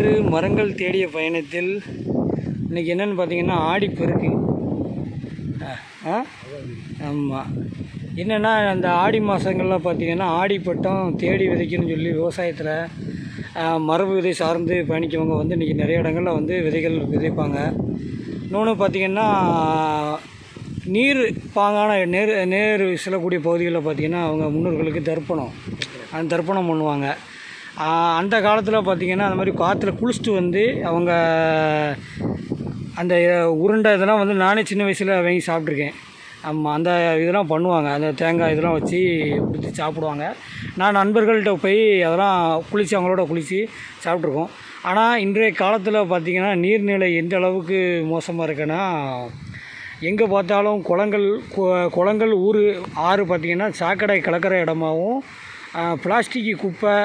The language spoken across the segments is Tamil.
இன்று மரங்கள் தேடிய பயணத்தில் இன்றைக்கி என்னென்னு பார்த்தீங்கன்னா ஆடிப்பெருக்கு. ஆமாம், என்னென்னா அந்த ஆடி மாதங்களில் பார்த்திங்கன்னா ஆடிப்பட்டம் தேடி விதைக்கணும்னு சொல்லி விவசாயத்தில் மரபு விதை சார்ந்து பயணிக்கவங்க வந்து இன்றைக்கி நிறைய இடங்களில் வந்து விதைகள் விதைப்பாங்க. இன்னொன்று பார்த்திங்கன்னா நீர் பாங்கான நேர் செல்லக்கூடிய பகுதிகளில் பார்த்திங்கன்னா அவங்க முன்னோர்களுக்கு தர்ப்பணம் பண்ணுவாங்க. அந்த காலத்தில் பார்த்திங்கன்னா அந்த மாதிரி காற்றுல குளிச்சுட்டு வந்து அவங்க அந்த உருண்டை இதெல்லாம் வந்து நானே சின்ன வயசில் வாங்கி சாப்பிட்ருக்கேன். ஆமாம், அந்த இதெல்லாம் பண்ணுவாங்க. அந்த தேங்காய் இதெல்லாம் வச்சு ஊற்றி சாப்பிடுவாங்க. நான் நண்பர்கள்ட்ட போய் அதெல்லாம் அவங்களோட குளித்து சாப்பிட்ருக்கோம். ஆனால் இன்றைய காலத்தில் பார்த்திங்கன்னா நீர்நிலை எந்த அளவுக்கு மோசமாக இருக்குன்னா, எங்கே பார்த்தாலும் குளங்கள் ஆறு பார்த்திங்கன்னா சாக்கடை கலக்கிற இடமாகவும் பிளாஸ்டிக்கு குப்பை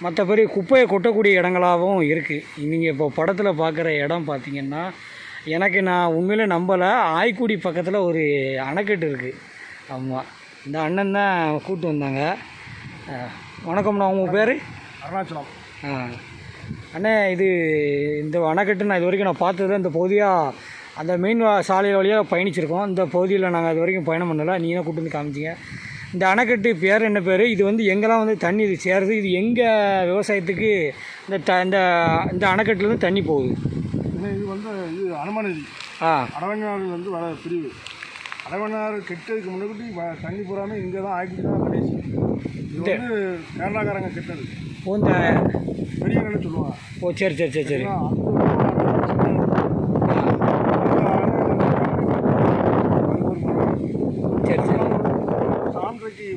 மற்றபடி குப்பையை கொட்டக்கூடிய இடங்களாகவும் இருக்குது. நீங்கள் இப்போ படத்தில் பார்க்குற இடம் பார்த்திங்கன்னா நான் உண்மையிலே நம்பலை. ஆய்க்குடி பக்கத்தில் ஒரு அணைக்கட்டு இருக்குது. ஆமாம், இந்த அண்ணன் தான் கூப்பிட்டு வந்தாங்க. வணக்கம்ண்ணா, உங்கள் பேர்? அருணாச்சலம். அண்ணே, இந்த அணைக்கட்டு நான் இது வரைக்கும் நான் பார்த்ததில்ல. இந்த பகுதியாக அந்த மெயின் சாலை வழியாக பயணிச்சிருக்கோம். இந்த பகுதியில் நாங்கள் இது வரைக்கும் பயணம் பண்ணலை. நீங்கள் தான் கூப்பிட்டு வந்து காமிச்சிங்க. இந்த அணைக்கட்டு பேர் என்ன பேர்? இது வந்து எங்கெல்லாம் வந்து தண்ணி இது சேருது? இது எங்கே விவசாயத்துக்கு இந்த அணைக்கட்டுலேருந்து தண்ணி போகுது? இது வந்து அனுமநதி. அடவனாறு வந்து வர பிரிவு. அடவனாறு கெட்டதுக்கு முன்னாடி தண்ணி போகாமல் இங்கே தான் ஆக்கிட்டு தான் கடைசி. இது வந்து கேரளாக்காரங்க கெட்டது. இந்த பெரிய நிலை சொல்லுவாங்க. சரி சரி சரி சரி. சரி சரி.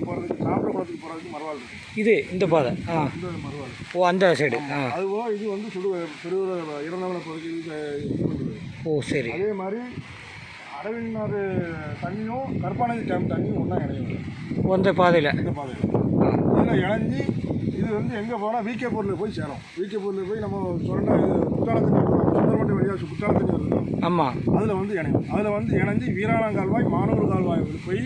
போகிறதுக்கு மறுவாள் இந்த பாதை. மறுவாள். அந்த சைடு. அதுபோல் இது வந்து பெருவூர் இறந்தவனை பகுதிக்கு. சரி. அதே மாதிரி அடவினாறு தண்ணியும் கருப்பானதி டேம் தண்ணியும் ஒன்றா இணையும் இந்த பாதையில். இதில் இணைஞ்சி இது வந்து எங்கே போனால் விகே பொருளில் போய் சேரும். விகே பொருளில் போய் நம்ம சொல்கிற குற்றாலத்தண்ணி சுந்தரமட்டி வழியாக குற்றாலத்தண்ணி வருது. ஆமாம், அதில் வந்து இணையும். அதில் வந்து இணைஞ்சி வீராணங்கால்வாய் மானூர் கால்வாய் போய்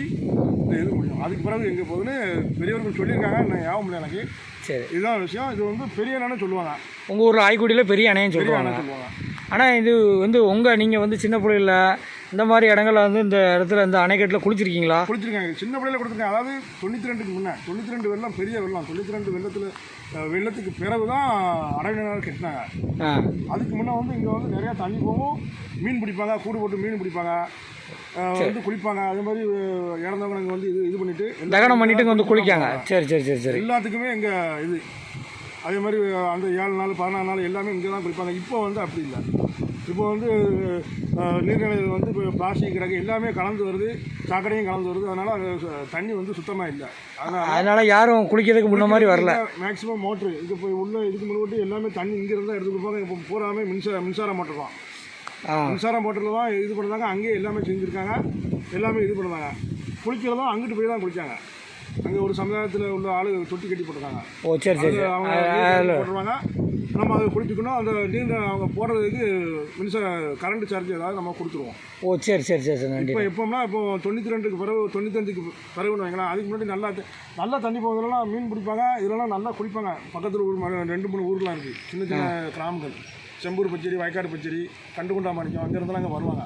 இந்த இது முடியும். அதுக்கு பிறகு எங்கே போகுதுன்னு பெரியவர்கள் சொல்லியிருக்காங்க. நான் ஞாபகம் இல்லை எனக்கு. சரி, இதுதான் விஷயம். இது வந்து பெரிய அணைன்னு சொல்லுவாங்க. உங்கள் ஊரில் ஆய்க்குடியில் பெரிய அணைன்னு சொல்லுவாங்க. ஆனால் இது வந்து நீங்கள் வந்து சின்ன பிள்ளையில் இந்த மாதிரி இடங்களில் வந்து இந்த இடத்துல இந்த அணைக்கட்டில் குளிச்சிருக்கீங்களா? குளிச்சிருக்காங்க. சின்ன பிள்ளையில் கொடுத்துருக்காங்க. அதாவது 92க்கு முன்னே 92 வெள்ளம், பெரிய வெள்ளம். 92 வெள்ளத்துக்கு பிறகு தான் அடவினார் கட்டினாங்க. அதுக்கு முன்னே வந்து இங்கே வந்து நிறையா தண்ணி போகும். மீன் பிடிப்பாங்க, கூடு போட்டு மீன் பிடிப்பாங்க, வந்து குளிப்பாங்க. அதே மாதிரி இறந்தவங்க இங்கே வந்து இது பண்ணிவிட்டு தகனம் பண்ணிவிட்டு வந்து குளிக்காங்க. சரி சரி சரி சரி. எல்லாத்துக்குமே இங்கே இது அதே மாதிரி அந்த 7 நாள் 14 நாள் எல்லாமே இங்கே தான் குளிப்பாங்க. இப்போ வந்து அப்படி இல்லை. இப்போ வந்து நீர்நிலைகள் வந்து இப்போ பிளாஸ்டிக் கிடக்கு எல்லாமே கலந்து வருது, சாக்கடையும் கலந்து வருது. அதனால் தண்ணி வந்து சுத்தமாக இல்லை. அதனால் யாரும் குளிக்கிறதுக்கு முன்ன மாதிரி வரல. மேக்ஸிமம் மோட்ரு இங்கே போய் உள்ள இதுக்கு முன்னாடி எல்லாமே தண்ணி இங்கே இருந்தால் எடுத்து கொடுப்பாங்க. இப்போ பூராமே மின்சார மோட்டர் தான். மின்சார மோட்டரில் தான் இது பண்ணுறாங்க. அங்கேயே எல்லாமே செஞ்சுருக்காங்க. எல்லாமே இது பண்ணுறாங்க. குளிக்கிறதும் அங்கிட்டு போய் தான் குளித்தாங்க. அங்கே ஒரு சமுதாயத்தில் உள்ள ஆளு தொட்டி கட்டி போட்டிருக்காங்க. சரி சரி. அவங்க போட்டுருவாங்க. நம்ம அதை குளிச்சுக்கணும். அந்த நீர் அவங்க போடுறதுக்கு கரண்ட் சார்ஜ் ஏதாவது நம்ம கொடுத்துருவோம். சரி சரி சரி சரி. இப்போ எப்போம்னா இப்போ 92க்கு பிறகு 95க்கு பிறகுன்னு வைங்களேன். அதுக்கு முன்னாடி நல்லா தண்ணி போகிறதுலாம் மீன் பிடிப்பாங்க. இதெல்லாம் நல்லா குளிப்பாங்க. பக்கத்தில் ஒரு 2-3 ஊர்லாம் இருக்குது. சின்ன சின்ன கிராமங்கள். செம்பூர் பச்சேரி, வயக்காடு பச்சேரி, கண்டுகுண்டா மாணிக்கம், அங்கே இருந்தெல்லாம் அங்கே வருவாங்க.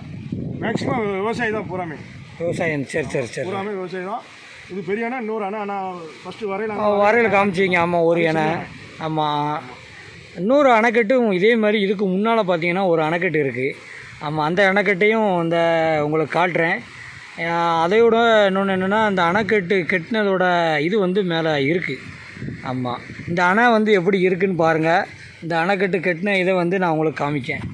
மேக்ஸிமம் விவசாயி தான் பூராமே. விவசாயம். சரி சரி சரி. பூராமே விவசாயி தான். இது பெரிய அணை, இன்னொரு அணை. ஆனால் ஃபஸ்ட்டு வரையில் காமிச்சிங்க. ஆமாம், ஒரு அணை. ஆமாம், இன்னொரு அணைக்கட்டும் இதே மாதிரி இதுக்கு முன்னால் பார்த்தீங்கன்னா ஒரு அணைக்கட்டு இருக்குது. ஆமாம், அந்த அணைக்கட்டையும் உங்களுக்கு காட்டுறேன். அதையோட இன்னொன்று என்னென்னா அந்த அணைக்கட்டு கட்டினதோட இது வந்து மேலே இருக்குது. ஆமாம், இந்த அணை வந்து எப்படி இருக்குதுன்னு பாருங்கள். இந்த அணைக்கட்டு கட்டின இதை வந்து நான் உங்களுக்கு காமிக்கேன்.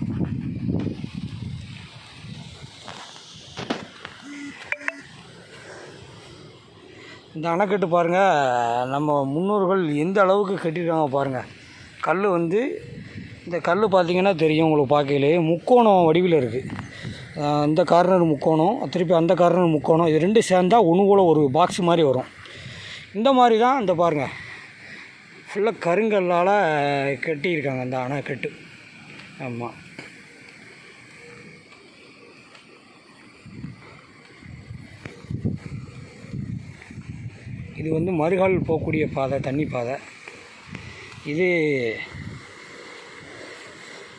இந்த அணைக்கட்டு பாருங்கள், நம்ம முன்னோர்கள் எந்த அளவுக்கு கட்டியிருக்காங்க பாருங்கள். இந்த கல் பார்த்திங்கன்னா தெரியும் உங்களுக்கு பார்க்கையிலேயே. முக்கோணம் வடிவில் இருக்குது. இந்த கார்னர் முக்கோணம், திருப்பி அந்த கார்னர் முக்கோணம். இது ரெண்டு சேர்ந்தால் ஒன்று போல் ஒரு பாக்ஸ் மாதிரி வரும். இந்த மாதிரி தான் இந்த பாருங்கள் ஃபுல்லாக கருங்கல்லால் கட்டியிருக்காங்க இந்த அணைக்கட்டு. ஆமாம், இது வந்து மறுகால் போகக்கூடிய பாதை, தண்ணி பாதை. இது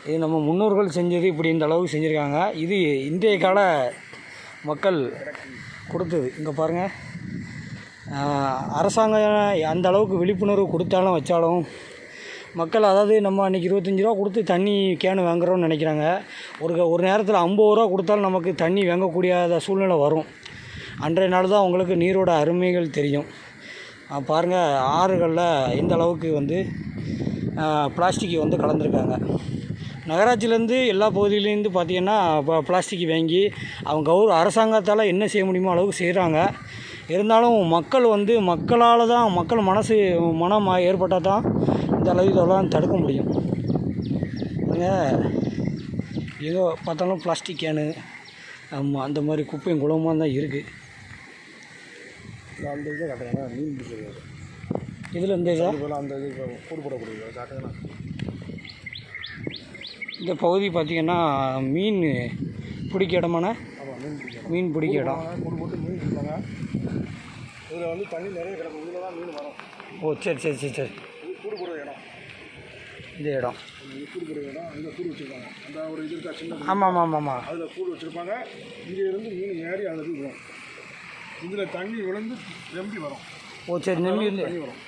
இது நம்ம முன்னோர்கள் செஞ்சது இப்படி இந்த அளவுக்கு செஞ்சுருக்காங்க. இது இன்றைய கால மக்கள் கொடுத்தது. இங்கே பாருங்கள், அரசாங்கம் அந்த அளவுக்கு விழிப்புணர்வு கொடுத்தாலும் வச்சாலும் மக்கள், அதாவது நம்ம அன்றைக்கி 25 ரூபா கொடுத்து தண்ணி கேனு வாங்குறோம்னு நினைக்கிறாங்க. ஒரு நேரத்தில் 50 ரூபா கொடுத்தாலும் நமக்கு தண்ணி வாங்கக்கூடியாத சூழ்நிலை வரும். அன்றைய நாள் தான் உங்களுக்கு நீரோட அருமைகள் தெரியும். பாருங்கள், ஆறுகளில் எந்த அளவுக்கு வந்து பிளாஸ்டிக் வந்து கலந்துருக்காங்க. நகராட்சியிலேருந்து எல்லா பகுதியிலேருந்து பார்த்திங்கன்னா பிளாஸ்டிக் வாங்கி அவங்க அரசாங்கத்தால் என்ன செய்ய முடியுமோ அளவுக்கு செய்கிறாங்க. இருந்தாலும் மக்கள் வந்து மக்களால் தான், மக்கள் மனம் ஏற்பட்டால் தான் இந்த அளவு இதெல்லாம் தடுக்க முடியும். ஏதோ பார்த்தாலும் பிளாஸ்டிக் கேனு, ஆமாம், அந்த மாதிரி குப்பையும் குளமாக தான் இருக்குது. அந்த இதை காட்டுறாங்க, மீன் பிடிக்கிறது. இதில் இந்த அந்த இது கூடு போடக்கூடியது காட்டுங்கன்னா, இந்த பகுதி பார்த்திங்கன்னா மீன் பிடிக்க இடமான, மீன் பிடிக்க இடம். கூடு போட்டு மீன் பிடிப்பாங்க. இதில் வந்து தண்ணி நிறைய கிடக்கும், இதில் தான் மீன் வரும். ஓ, சரி சரி சரி சரி. இது கூடு போடுற இடம், இந்த இடம் கூடு போடுற இடம். அங்கே கூடு வச்சுருக்காங்க. அந்த ஒரு இது இருக்கா, சின்ன. ஆமாம் ஆமாம் ஆமாம். அதில் கூடு வச்சுருப்பாங்க. இங்கே இருந்து மீன் ஏறி அதில் வரும். இதில் தண்ணி விழுந்து நம்பி வரும். ஓ, சரி, நம்பி தண்ணி வரும்.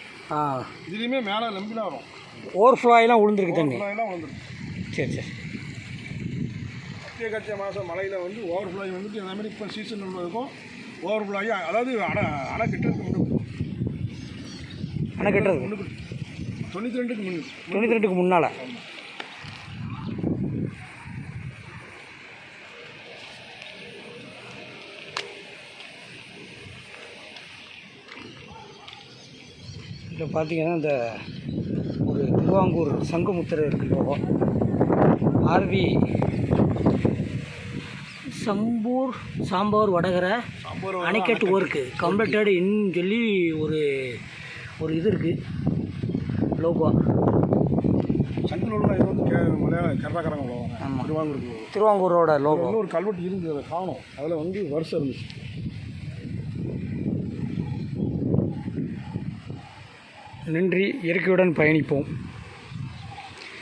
இதுலேயுமே மேலே நம்பிலாம் வரும். ஓவர்ஃப்ளோயெல்லாம் விழுந்துருக்கு தண்ணி. எல்லாம் விழுந்துருக்கு. சரி சரி. கத்திய மாதம் மழையில் வந்து ஓவர்ஃப்ளோய் வந்துட்டு அதே மாதிரி இப்போ சீசன் உள்ளதுக்கும் ஓவர்ஃப்ளோயி, அதாவது அணை கட்டுறதுக்கு முன்னுக்கு, அணை கட்டுறது முன்னுக்கு 92க்கு முன்னு, 92க்கு முன்னால். இதில் பார்த்தீங்கன்னா இந்த ஒரு திருவாங்கூர் சங்குமுத்திரை இருக்குது லோகம். ஆர்வி சாம்பார் வடகரை அணைக்கட்டு ஒர்க்கு கம்ப்ளீட்டட் இன்னு சொல்லி ஒரு இது இருக்குது லோகோ. சங்குலோட இது வந்து கேரளாக்காரங்க போவாங்க. ஆமாம், திருவாங்கூரோட லோகோ. இன்னொரு கல்வெட்டு இருந்தது, அதை காணும். அதில் வந்து வருஷம் இருந்துச்சு. நன்றி. இயற்கையுடன் பயணிப்போம்.